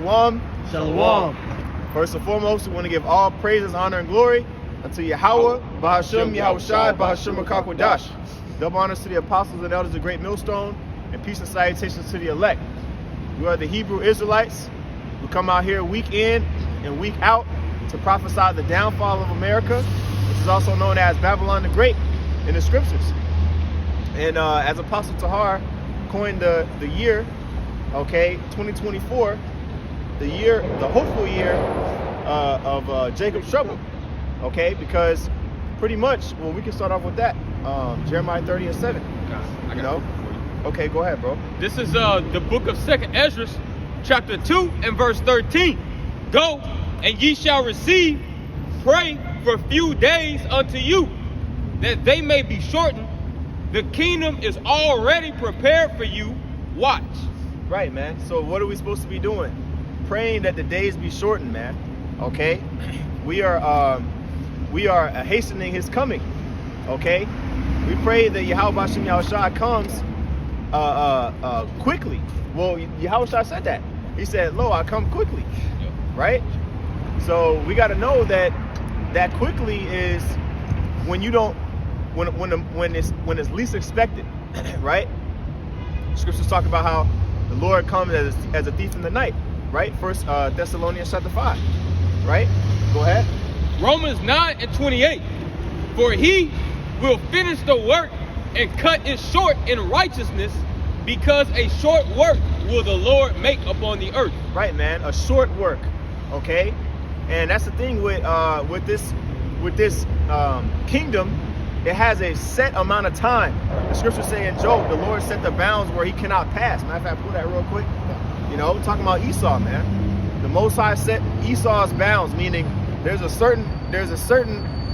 Shalom. Shalom. First and foremost, we want to give all praises, honor, and glory unto Yahweh, Bahasham, Yahushai, Bahasham, Makakwadash. Double honors to the apostles and elders of Great Millstone, and peace and salutations to the elect. We are the Hebrew Israelites who come out here week in and week out to prophesy the downfall of America, which is also known as Babylon the Great in the scriptures. And as Apostle Tahar coined the year, 2024, the hopeful year of Jacob's trouble, because pretty much, well, we can start off with that. Jeremiah 30:7. I got it for you. Okay, go ahead, bro. This is the book of 2nd Ezra, chapter 2 and verse 13. Go, and ye shall receive, pray for few days unto you, that they may be shortened. The kingdom is already prepared for you. Watch. Right, man. So what are we supposed to be doing? Praying that the days be shortened, man. Okay? We are hastening his coming. Okay? We pray that Yahweh Hashem Yahushua comes quickly. Well, Yahushua said that. He said, "Lo, I come quickly." Right? So we got to know that quickly is when you don't, when it's least expected, right? Scriptures talk about how the Lord comes as a thief in the night, right? First Thessalonians chapter 5, right? Go ahead. Romans 9:28. For he will finish the work and cut it short in righteousness, because a short work will the Lord make upon the earth. Right, man. A short work, okay? And that's the thing with this kingdom. It has a set amount of time. The scriptures say in Job, the Lord set the bounds where he cannot pass. Matter of fact, pull that real quick. Talking about Esau, man. The Most High set Esau's bounds, meaning there's a certain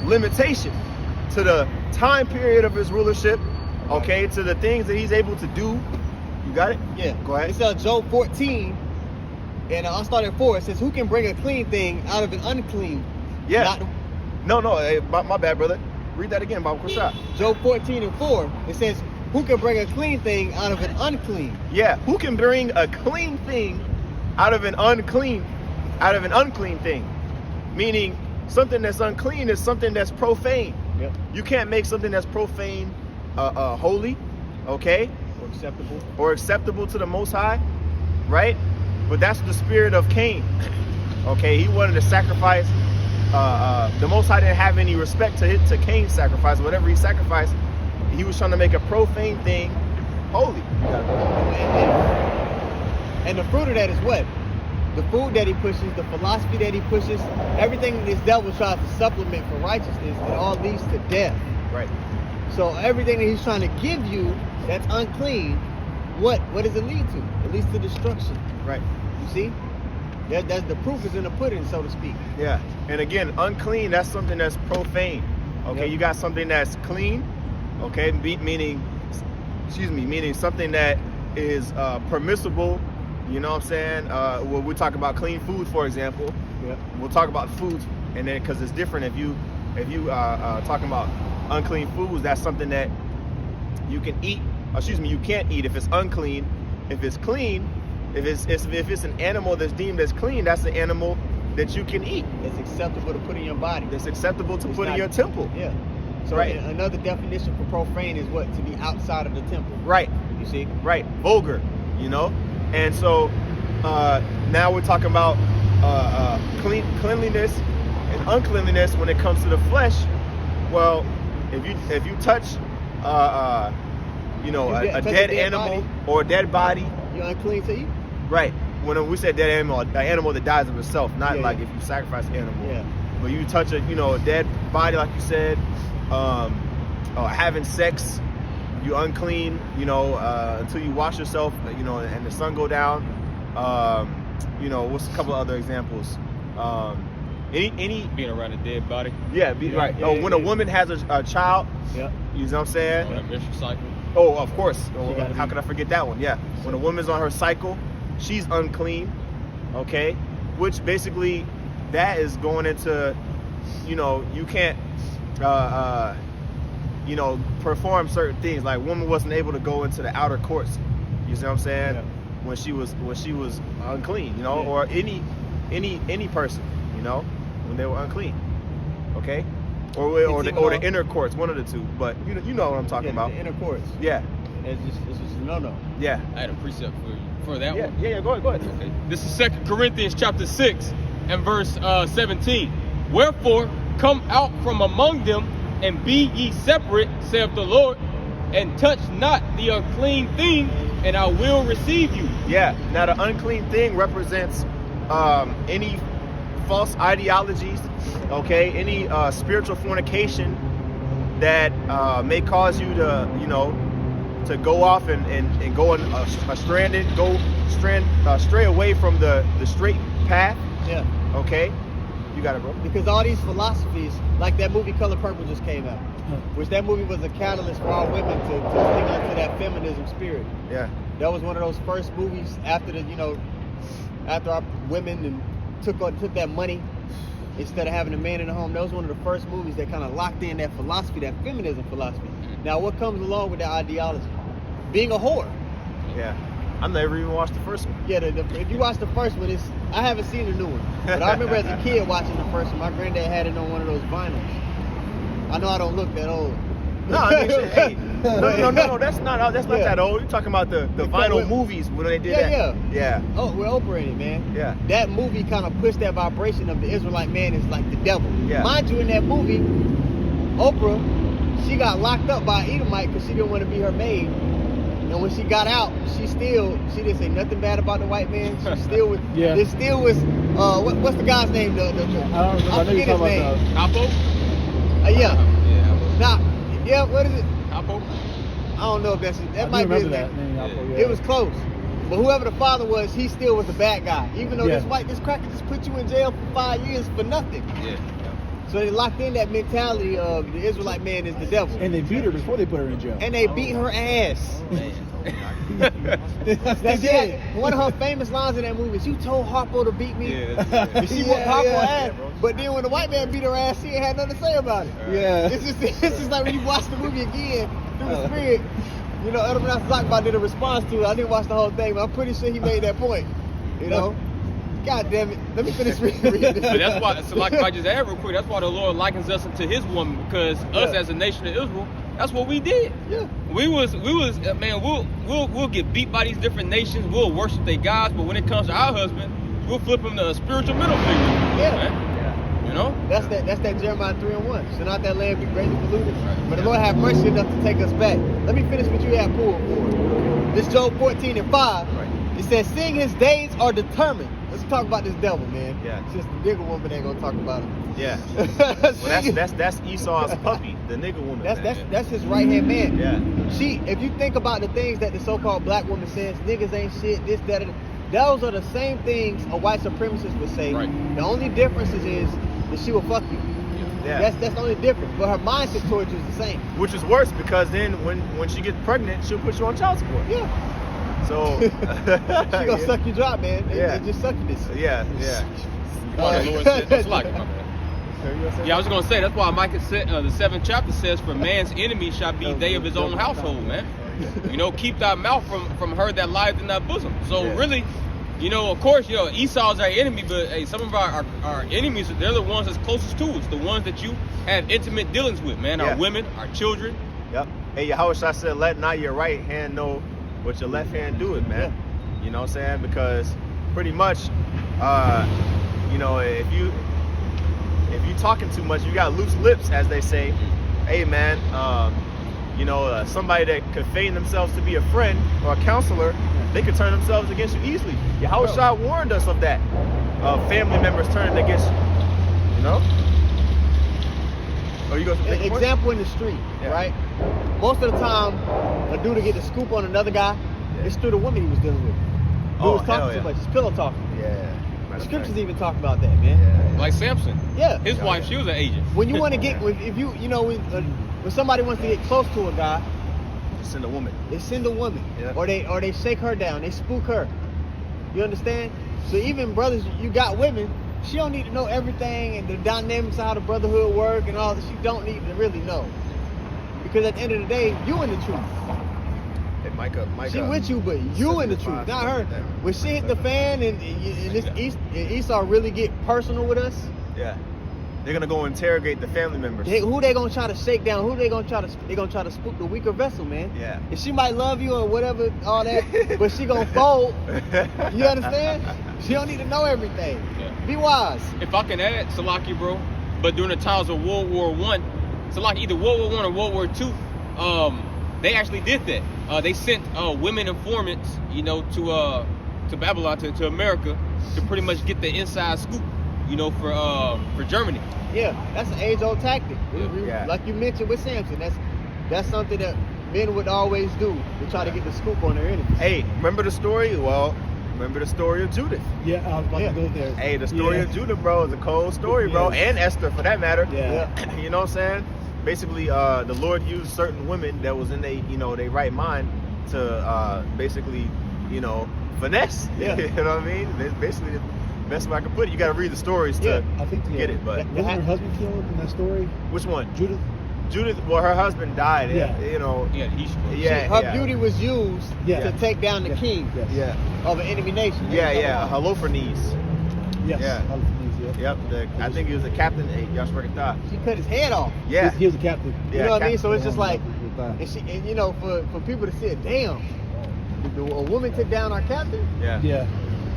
limitation to the time period of his rulership, okay, to the things that he's able to do. You got it? Yeah. Go ahead. It's Job 14, and I'll start at 4. It says, "Who can bring a clean thing out of an unclean?" Yeah. No, hey, my bad, brother. Read that again, Bob Kushah. Job 14 and 4. It says, "Who can bring a clean thing out of an unclean?" Yeah. Who can bring a clean thing out of an unclean thing? Meaning something that's unclean is something that's profane. Yep. You can't make something that's profane holy, okay? Or acceptable to the Most High, right? But that's the spirit of Cain. Okay, he wanted to sacrifice. The Most High didn't have any respect to Cain's sacrifice. Whatever he sacrificed, he was trying to make a profane thing holy. And the fruit of that is what? The food that he pushes, the philosophy that he pushes, everything this devil tries to supplement for righteousness, it all leads to death. Right. So everything that he's trying to give you that's unclean, what does it lead to? It leads to destruction. Right. You see? That's the proof is in the pudding, so to speak. Yeah. And again, unclean, that's something that's profane. Okay, Yep. You got something that's clean, okay, meaning something that is permissible. You know what I'm saying? Well, we talk about clean food, for example. Yep. We'll talk about foods, and then because it's different. If you talking about unclean foods, that's something that you can eat. You can't eat if it's unclean. If it's clean, if it's an animal that's deemed as clean, that's the animal that you can eat. It's acceptable to put in your body. It's acceptable to It's put in not- your temple. Yeah. So Right. Another definition for profane is what? To be outside of the temple. Right. You see? Right. Vulgar. And so now we're talking about cleanliness and uncleanliness when it comes to the flesh. Well, if you touch a dead animal or a dead body, You're unclean to eat? right? When we say dead animal, an animal that dies of itself, not Yeah, like yeah. if you sacrifice an animal. Yeah. But you touch a dead body, like you said, having sex, you unclean, until you wash yourself, and the sun go down. What's a couple of other examples? Any Being around a dead body. yeah, right. Yeah, when a woman has a child, Yep. you know what I'm saying? On a menstrual cycle. Oh, of course. gotta How be- could I forget that one? Yeah. When a woman's on her cycle, she's unclean. Okay. Which basically, that is going into, you can't, perform certain things. Like, woman wasn't able to go into the outer courts. You see what I'm saying? Yeah. When she was unclean, you know, Yeah. or any person, you know, when they were unclean, okay, or the inner courts, one of the two. But you know what I'm talking about. The inner courts. Yeah, It's just a no. yeah, I had a precept for that yeah, one. yeah. Go ahead. Okay. This is 2 Corinthians chapter 6 and verse 17. Wherefore, come out from among them and be ye separate, saith the Lord, and touch not the unclean thing, and I will receive you. Yeah. Now the unclean thing represents any false ideologies, okay, any spiritual fornication that may cause you to, you know, to go off and go stray away from the straight path. Yeah. Okay, you got it, bro. Because all these philosophies, like that movie Color Purple just came out, which that movie was a catalyst for all women to stick onto that feminism spirit. Yeah, That was one of those first movies after after our women and took that money instead of having a man in the home. That was one of the first movies that kind of locked in that philosophy, that feminism philosophy. Now, what comes along with that ideology? Being a whore. yeah. I never even watched the first one. Yeah, if you watch the first one, I haven't seen the new one, but I remember as a kid watching the first one. My granddad had it on one of those vinyls. I know I don't look that old. No, I mean, shit, hey, no, that's not Yeah. that old. You're talking about the vinyl movies when they did that. Yeah. Oh, we're Oprah in it, man. Yeah. That movie kind of pushed that vibration of the Israelite man is like the devil. Yeah. Mind you, in that movie, Oprah, she got locked up by Edomite because she didn't want to be her maid. And when she got out, she didn't say nothing bad about the white man. She still was. Yeah. It still was. What's the guy's name? I don't remember. I know forget you're his talking name. about Capo? Yeah. Yeah. Nah. Yeah. What is it? Capo? I don't know if that's it. I That do might be his remember name. that name. Yeah. It was close. But whoever the father was, he still was the bad guy. Even though Yeah. this cracker just put you in jail for 5 years for nothing. Yeah. So they locked in that mentality of the Israelite man is the devil. And they beat her before they put her in jail. And they beat her ass. That's it. One of her famous lines in that movie is, "You told Harpo to beat me." Yeah, that's And she whooped Yeah, Harpo yeah. ass. But then when the white man beat her ass, she ain't had nothing to say about it. Yeah. It's just like when you watch the movie again through the spirit. You know, Elder Zakba did a response to it. I didn't watch the whole thing, but I'm pretty sure he made that point. You know? God damn it. Let me finish reading this. But that's why, so like if I just add real quick, that's why the Lord likens us to his woman, because us Yeah. as a nation of Israel, that's what we did. Yeah. We was man, we'll get beat by these different nations, we'll worship their gods, but when it comes to our husband, we'll flip him to a spiritual middle finger. Yeah. Man. You know? That's that Jeremiah 3:1. Should not that land be greatly polluted? But the Lord have mercy enough to take us back. Let me finish what you had pulled for. This Job 14:5. It says, "Seeing his days are determined." Let's talk about this devil, man. Yeah. Since the nigger woman ain't gonna talk about him. Yeah. Well, that's Esau's puppy, the nigga woman. That's his right hand man. Yeah. If you think about the things that the so-called black woman says, niggas ain't shit, this, that, and those are the same things a white supremacist would say. Right. The only difference is that she will fuck you. Yeah. That's the only difference. But her mindset towards you is the same. Which is worse because then when she gets pregnant, she'll put you on child support. Yeah. So She gonna suck you dry, man. Yeah. They just suck you this. Yeah. What the Lord said, that's like, my bad. Yeah, I was gonna say that's why Micah said the 7th chapter says, "For man's enemy shall be they of his own household." Man, you know, keep thy mouth from her that lieth in thy bosom. So Yeah. really, you know, of course, you know, Esau's our enemy, but hey, some of our enemies, they're the ones that's closest to us, the ones that you have intimate dealings with, man. Yeah. Our women, our children. Yep. Hey, Yahushua said, "Let not your right hand know what your left hand do it, man." You know what I'm saying? Because pretty much, you know, if you talking too much, you got loose lips, as they say. Hey, man, you know, somebody that could feign themselves to be a friend or a counselor, they could turn themselves against you easily. Yahushua warned us of that. Family members turning against you. You know? Or you go to Example in the street, Yeah. right? Most of the time, a dude to get the scoop on another guy, it's through the woman he was dealing with. Dude Oh, was talking hell too yeah. much. He's pillow talking. Yeah. The scriptures even talk about that, man. Yeah. Like Samson, Yeah. his wife, she was an agent. When you want to get, if you know, when somebody wants to get close to a guy, Just send a woman. they send a woman, Yeah. or they shake her down, they spook her. You understand? So even brothers, you got women. She don't need to know everything and the dynamics of how the brotherhood work and all that. She don't need to really know, because at the end of the day, you in the truth. Micah. She with you, but you in the truth, not her. When she hit the fan and Esau really get personal with us, Yeah. They're gonna go interrogate the family members. who they gonna try to shake down? Who they gonna try to spook the weaker vessel, man? Yeah. And she might love you or whatever, all that, but she gonna fold. You understand? She don't need to know everything. Yeah. Be wise. If I can add, Salaki, bro, but during the times of World War I, Salaki, either World War I or World War II, they actually did that. They sent women informants, you know, to Babylon, to America, to pretty much get the inside scoop, you know, for Germany. Yeah, that's an age-old tactic. Yeah. Like you mentioned with Samson, that's something that men would always do to try to get the scoop on their enemies. Hey, remember the story? Well, remember the story of Judith. Yeah, I was about to go there. Hey, the story Yeah. of Judith, bro, is a cold story, bro, Yeah. and Esther for that matter. Yeah. You know what I'm saying? Basically, the Lord used certain women that was in they right mind to basically, finesse. Yeah. You know what I mean? It's basically the best way I can put it. You got to read the stories to I think get it. But wasn't her husband killed in that story? which one? Judith. Judith. Well, her husband died. Yeah. Yeah, he's Yeah. Her beauty was used Yeah. to take down the king Yes. Yeah. of an enemy nation. Yeah. Holofernes. Yes. Yeah. Yeah. Yep. I think he was the captain. Hey, Yashua Thah. She cut his head off. Yeah. He was a captain. You Yeah, know what I mean? captain. So it's just like, and you know, for people to say, damn, a woman took down our captain. Yeah. Yeah.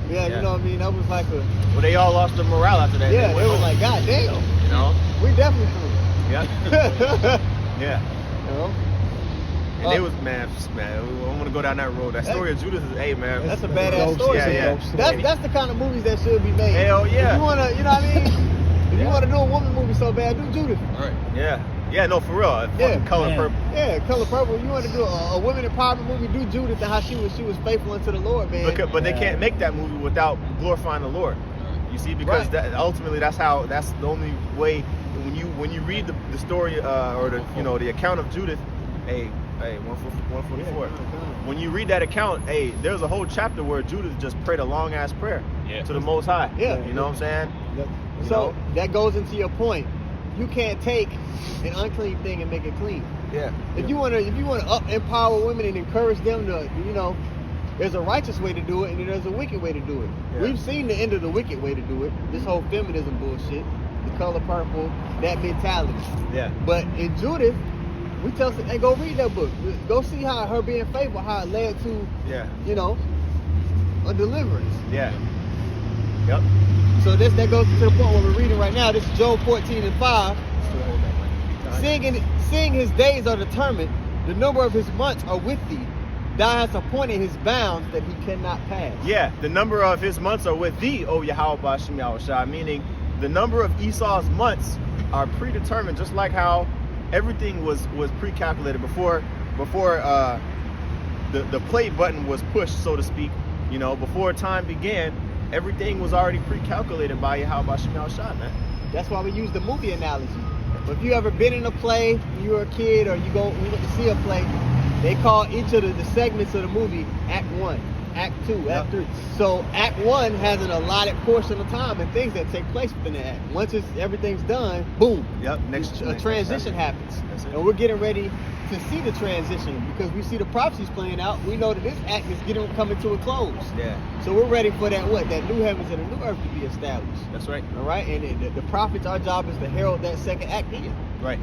Yeah, Yeah. you know what I mean? That was like a, Well, they all lost their morale after that. yeah, They it went was home, like, God damn, you know. we definitely threw. Yeah. Yeah. You know? And it was man. I want to go down that road. That story of Judith is, hey man. That's a badass story. Yeah. That's the kind of movies that should be made. Hell yeah. If you wanna, you know what I mean? If you Yeah. wanna do a woman movie so bad, do Judith. all right. Yeah. No, for real. Yeah. Color Man. purple. Yeah, Color Purple. You want to do a women empowerment movie? Do Judith and how she was faithful unto the Lord, man. But they Yeah. can't make that movie without glorifying the Lord. You see, because Right. that, ultimately that's the only way when you read the story or the account of Judith. Hey, 144. When you read that account, hey, there's a whole chapter where Judith just prayed a long ass prayer to the Most High. Yeah. You know what I'm saying? You So know? that goes into your point. You can't take an unclean thing and make it clean. Yeah. If you wanna empower women and encourage them to, there's a righteous way to do it and then there's a wicked way to do it. Yeah. We've seen the end of the wicked way to do it. This whole feminism bullshit, the color purple, that mentality. Yeah. But in Judith, we tell them, hey, go read that book. Go see how her being faithful, how it led to, Yeah. a deliverance. Yeah. Yep. So that goes to the point where we're reading right now. This is Job 14:5. Seeing his days are determined, the number of his months are with thee. Thou hast appointed his bounds that he cannot pass. Yeah, the number of his months are with thee, O Yahweh Bashim Yahushua, meaning the number of Esau's months are predetermined, just like how everything was pre-calculated before the play button was pushed, so to speak. Before time began, everything was already pre-calculated by Yahweh Bashim Yahushua, man. That's why we use the movie analogy. If you ever been in a play, you were a kid, or you went to see a play, they call each of the segments of the movie Act 1, Act 2, Act 3. So Act 1 has an allotted portion of time and things that take place within the act. Once everything's done, boom. Yep. Next A transition happens. That's it. And we're getting ready to see the transition because we see the prophecies playing out. We know that this act is coming to a close. Yeah, So we're ready for that new heavens and a new earth to be established. that's right. All right, and the prophets, our job is to herald that second act in. Right.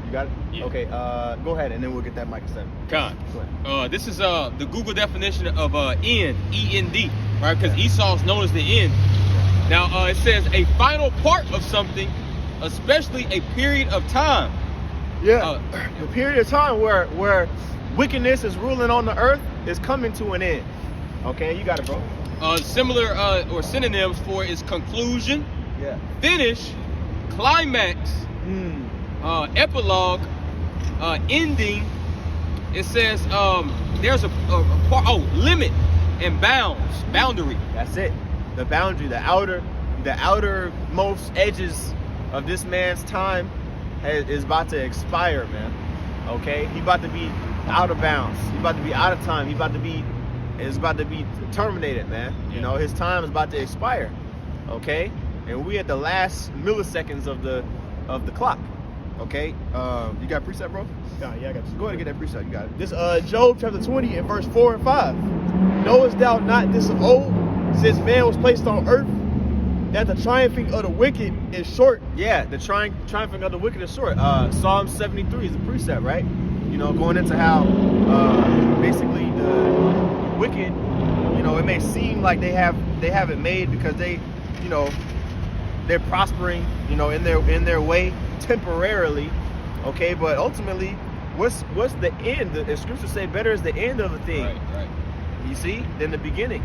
You got it? Yeah. Okay, go ahead, and then we'll get that mic set. Con. Go ahead. This is the Google definition of end, E-N-D, right? Because Esau's known as the end. Now, it says a final part of something, especially a period of time. Yeah, the period of time where wickedness is ruling on the earth is coming to an end. Okay, you got it, bro. Similar or synonyms for is conclusion, Yeah. finish, climax, epilogue, ending. It says there's a limit and boundary. That's it. The boundary, the outermost edges of this man's time is about to expire, man. Okay, he about to be out of bounds. He about to be out of time. It's about to be terminated, man. Yeah. His time is about to expire. Okay, and we at the last milliseconds of the clock. Okay, you got precept, bro? Yeah, I got you. Go ahead and get that precept. You got it. This Job chapter 20 and verse 4 and 5. Knowest thou not this of old, since man was placed on earth, that the triumphing of the wicked is short? Yeah, the triumphing of the wicked is short. Psalm 73 is a precept, right? You know, going into how basically the wicked, you know, it may seem like they have it made because they, you know, they're prospering, you know, in their way temporarily, okay, but ultimately, what's the end? The scriptures say better is the end of a thing. Right. You see, than the beginning.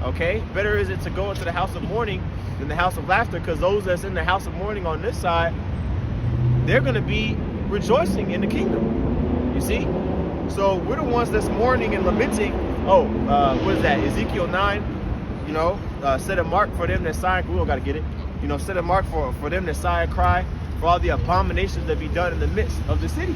Okay, better is it to go into the house of mourning than the house of laughter, because those that's in the house of mourning on this side, they're going to be rejoicing in the kingdom. You see, so we're the ones that's mourning and lamenting. What is that? Ezekiel 9. You know, set a mark for them that sigh. We don't got to get it. You know, set a mark for them that sigh and cry, for all the abominations that be done in the midst of the city.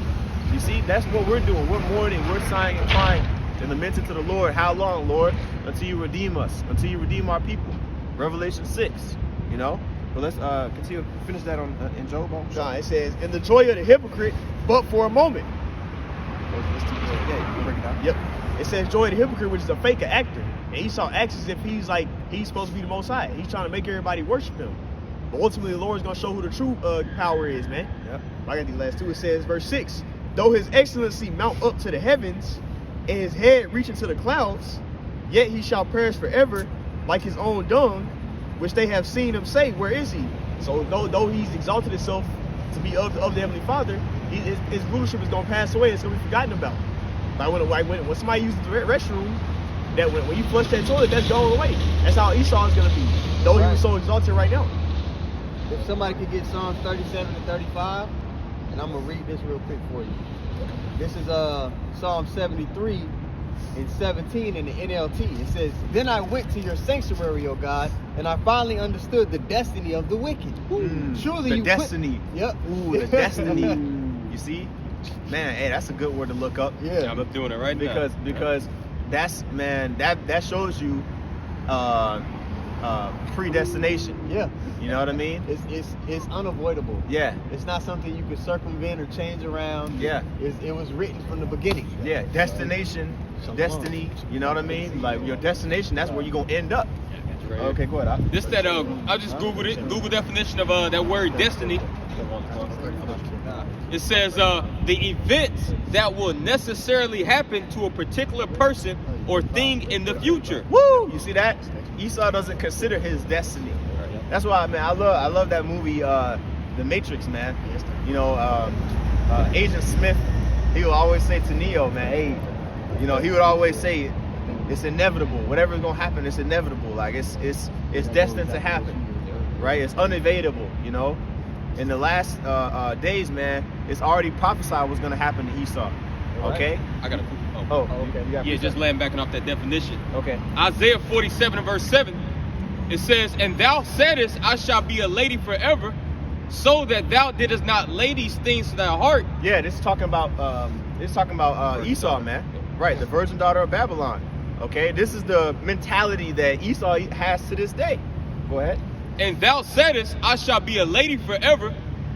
You see, that's what we're doing. We're mourning, we're sighing and crying and lamenting to the Lord. How long, Lord? Until you redeem us, until you redeem our people. Revelation 6, you know. But let's continue, finish that on in Job. Nah, it says, in the joy of the hypocrite, but for a moment. Yeah, you can break it down. Yep. It says joy of the hypocrite, which is a fake actor. And Esau acts as if he's supposed to be the Most High. He's trying to make everybody worship him. But ultimately, the Lord's going to show who the true power is, man. Yeah. I got these last two. It says, verse 6, though his excellency mount up to the heavens, and his head reach into the clouds, yet he shall perish forever, like his own dung, which they have seen him say, where is he? So though he's exalted himself to be of the Heavenly Father, his rulership is going to pass away. It's going to be forgotten about. Like when somebody uses the restroom, that when you flush that toilet, that's going away. That's how Esau is going to be, though he was so exalted right now. If somebody could get Psalms 37 and 35, and I'm going to read this real quick for you. This is Psalm 73 and 17 in the NLT. It says, then I went to your sanctuary, O God, and I finally understood the destiny of the wicked. Surely the you destiny. Yep. Ooh, the destiny. You see? Man, hey, that's a good word to look up. Yeah. I'm doing it right now. Because that's, man, that shows you predestination. Yeah. You know what I mean? It's unavoidable. Yeah. It's not something you can circumvent or change around. Yeah. It was written from the beginning. Yeah. Destination, destiny. You know what I mean? Like your destination, that's where you're gonna end up. Okay, go ahead. This that I just googled it. Google definition of that word destiny. It says the events that will necessarily happen to a particular person or thing in the future. Woo! You see that? Esau doesn't consider his destiny. That's why, man, I love that movie, The Matrix, man. You know, Agent Smith, he would always say to Neo, man, hey, you know, he would always say, it's inevitable. Whatever's gonna happen, it's inevitable. Like it's destined to happen, right? It's unevadable, you know. In the last days, man, it's already prophesied what's gonna happen to Esau. Okay. I got a okay. yeah, just laying back off that definition. Okay. Isaiah 47 and verse 7, it says, and thou saidest, I shall be a lady forever, so that thou didst not lay these things to thy heart. Yeah, this is talking about Esau, man. Right, the virgin daughter of Babylon. Okay, this is the mentality that Esau has to this day. Go ahead. And thou saidest, I shall be a lady forever,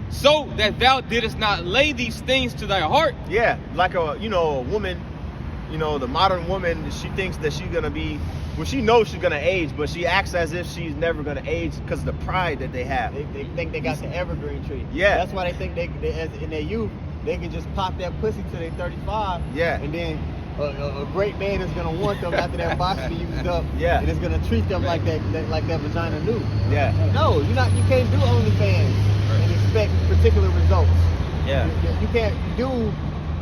so that thou didst not lay these things to thy heart. Yeah, like a woman, the modern woman, she thinks that she's gonna be, well, she knows she's gonna age, but she acts as if she's never gonna age because of the pride that they have. They think they got the evergreen tree. Yeah. That's why they think they in their youth, they can just pop that pussy till they're 35. Yeah. And then a great man is gonna want them after that box be used up. Yeah. And is gonna treat them like that vagina new. Yeah. No, you can't do OnlyFans and expect particular results. Yeah. You can't do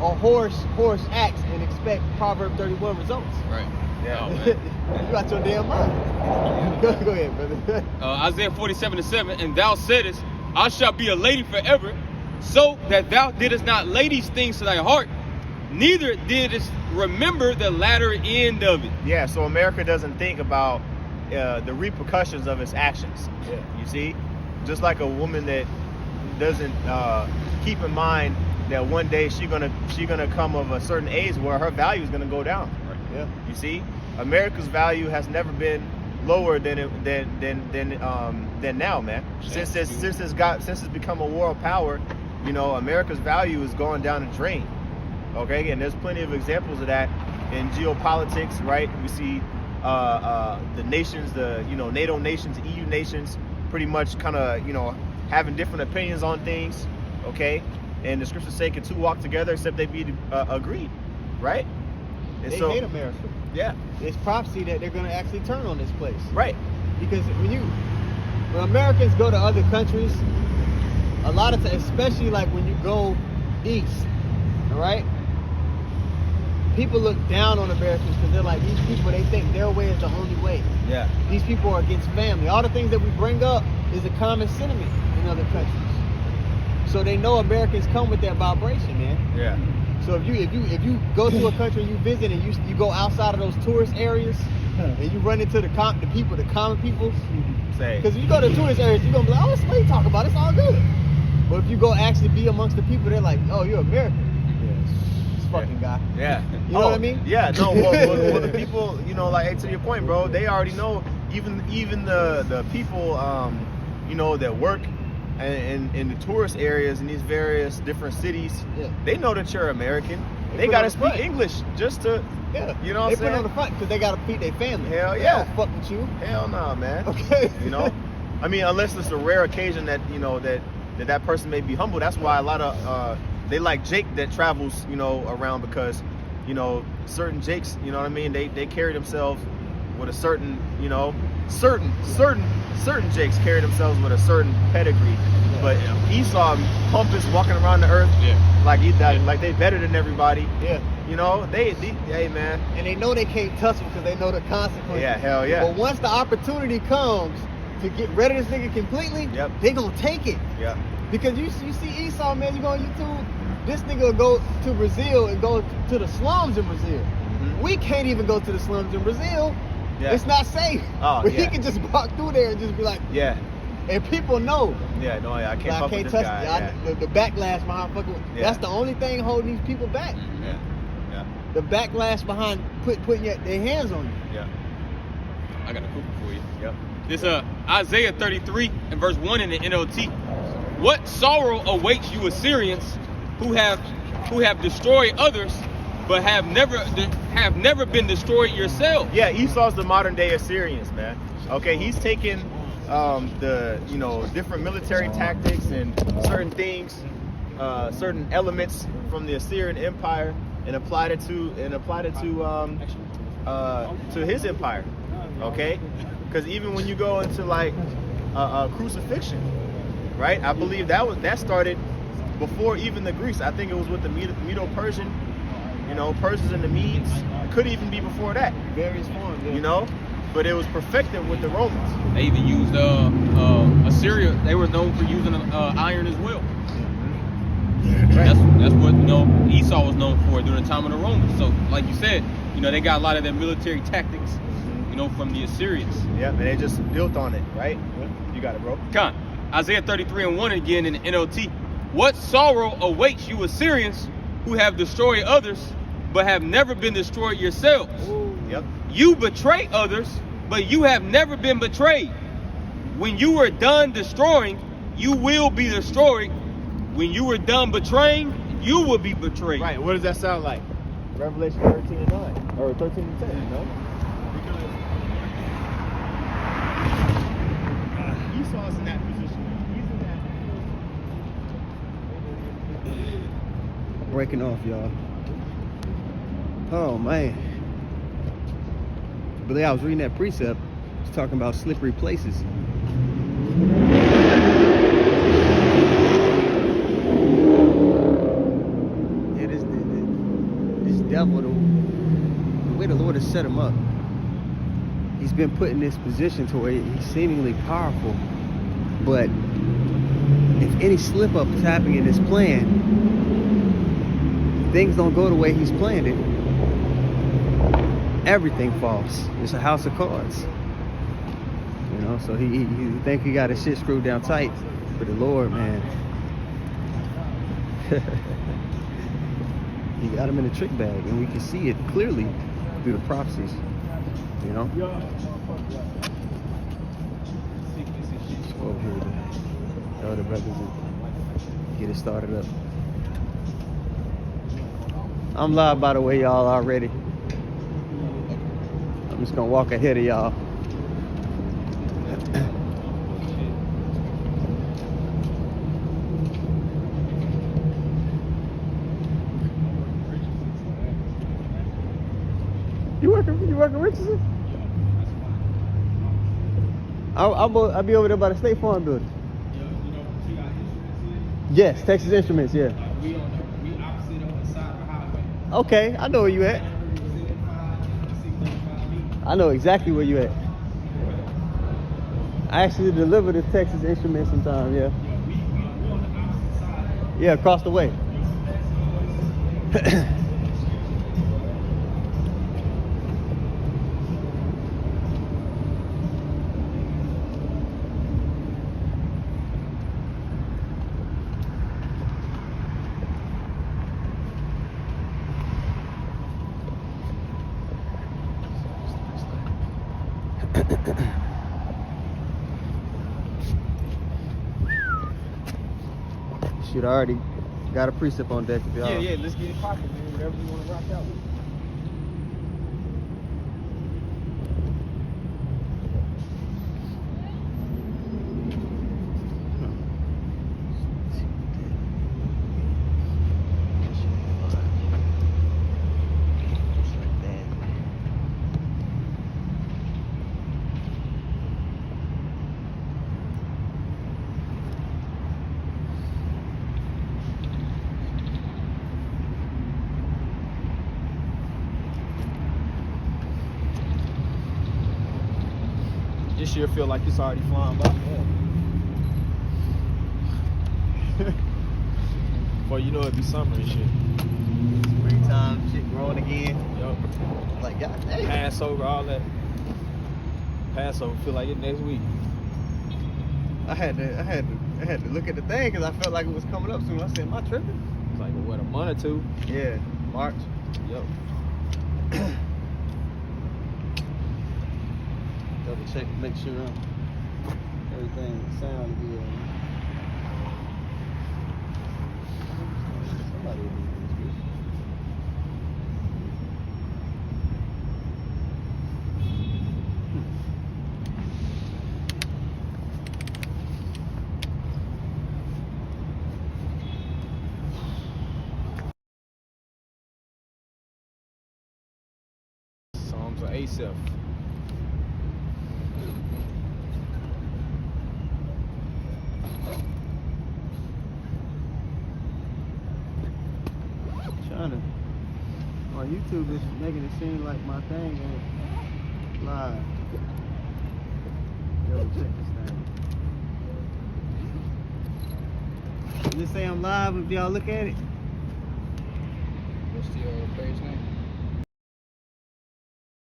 a horse acts and expect Proverb 31 results. Right. Yeah. Oh, man. You got your damn mind. Go ahead, brother. Isaiah 47 and 7, and thou saidest, I shall be a lady forever, so that thou didst not lay these things to thy heart, neither didst remember the latter end of it. Yeah, so America doesn't think about the repercussions of its actions. Yeah. You see? Just like a woman that doesn't keep in mind that one day she's gonna come of a certain age where her value is gonna go down. Right. Yeah. You see? America's value has never been lower than now, man. Since it's become a world power, you know, America's value is going down the drain. Okay, and there's plenty of examples of that in geopolitics, right? We see the nations, the, you know, NATO nations, EU nations, pretty much kind of, you know, having different opinions on things. Okay, and the scriptures say, can two walk together except they be agreed, right? And They so, hate America. yeah, It's prophecy that they're going to actually turn on this place. right. Because when Americans go to other countries, a lot of times, especially like when you go east, all right, people look down on Americans because they're like, these people, they think their way is the only way. Yeah, These people are against family. All the things that we bring up is a common sentiment in other countries. So they know Americans come with that vibration, man. yeah, So if you go to a country and you visit and you go outside of those tourist areas and you run into the common people, say, because if you go to tourist areas, you're gonna be like, oh, what you talk about? It's all good. But if you go actually be amongst the people, they're like, oh, you're American. This fucking guy. yeah. You know what I mean? Yeah, no, well, the people, you know, like, hey, to your point, bro, they already know, even the people, you know, that work in the tourist areas in these various different cities, Yeah. they know that you're American. They put gotta on the speak front. English just to, Yeah. you know what they I'm put it on saying? the front because they gotta feed their family. Hell They yeah. don't fuck with you. Hell no, man. Okay. You know, I mean, unless it's a rare occasion that, you know, that person may be humble. That's why a lot of they like Jake that travels, you know, around, because, you know, certain Jakes, you know what I mean, they carry themselves with a certain, you know, certain Jakes carry themselves with a certain pedigree. But Esau, pompous, walking around the earth like like they better than everybody. Yeah. You know, they hey man. And they know they can't touch him because they know the consequences. Yeah, hell yeah. But once the opportunity comes to get rid of this nigga completely, Yep. they gonna take it. Yeah. Because you see Esau, man, you go on YouTube, this nigga will go to Brazil and go to the slums in Brazil. Mhm. We can't even go to the slums in Brazil. Yeah. It's not safe. Oh, but yeah. he can just walk through there and just be like, Yeah. and people know. Yeah, no, yeah, I can't Like, fuck I can't with this touch guy. the backlash behind fucking. Yeah. That's the only thing holding these people back. Yeah. Yeah. The backlash behind putting their hands on you. Yeah. I got a cookie for you. Yep. This Isaiah 33 and verse 1 in the NLT. What sorrow awaits you Assyrians who have destroyed others but have never been destroyed yourselves? Yeah, Esau's the modern day Assyrians, man. Okay, he's taken the, you know, different military tactics and certain things, certain elements from the Assyrian Empire and applied it to his empire. Okay, because even when you go into like crucifixion, right? I believe that started before even the Greeks. I think it was with the Medo-Persian, you know, Persians and the Medes. It could even be before that, Various forms. you know, but it was perfected with the Romans. They even used Assyria. They were known for using iron as well. That's what, you know, Esau was known for during the time of the Romans. So, like you said, you know, they got a lot of their military tactics, you know, from the Assyrians. Yeah, and they just built on it, right? You got it, bro. Con, Isaiah 33 and 1 again in the NLT. What sorrow awaits you Assyrians who have destroyed others but have never been destroyed yourselves? Yep. You betray others, but you have never been betrayed. When you are done destroying, you will be destroyed. When you are done betraying, you will be betrayed. Right. What does that sound like? Revelation 13 and 9, or 13 and 10, you know? Because Esau's in that position. He's in that. Breaking off, y'all. Oh man. But I was reading that precept. It's talking about slippery places. Yeah, this devil, the way the Lord has set him up, he's been put in this position to where he's seemingly powerful. But if any slip up is happening in his plan, things don't go the way he's planned it, everything falls. It's a house of cards. You know, so he think he got his shit screwed down tight, but the Lord, man, he got him in a trick bag, and we can see it clearly through the prophecies. You know? Let's go over here to the other brothers and get it started up. I'm live, by the way, y'all, already. I'm just gonna walk ahead of y'all. You working Richardson? I'll be over there by the State Farm building. Yes, Texas Instruments, yeah. We opposite on the side of the highway. Okay, I know where you at. I know exactly where you at. I actually deliver to Texas Instruments sometimes, yeah. We on the opposite side. Yeah, across the way. Shoot, I already got a precept on deck if y'all. Yeah, let's get it popping, man. Whatever you want to rock out with. This year feel like it's already flying by. Before you know it, be summer and shit. Springtime, shit growing again. Yup. Like, God dang. Passover, all that. Passover feel like it next week. I had to look at the thing because I felt like it was coming up soon. I said, am I tripping? It's like what, a month or two? Yeah, March. Yup. Double check, make sure everything sounds good. Somebody will do this. Psalms of Asaph. Trying to, on YouTube, it's making it seem like my thing ain't live. Yo, check this thing. Does it say I'm live if y'all look at it? What's the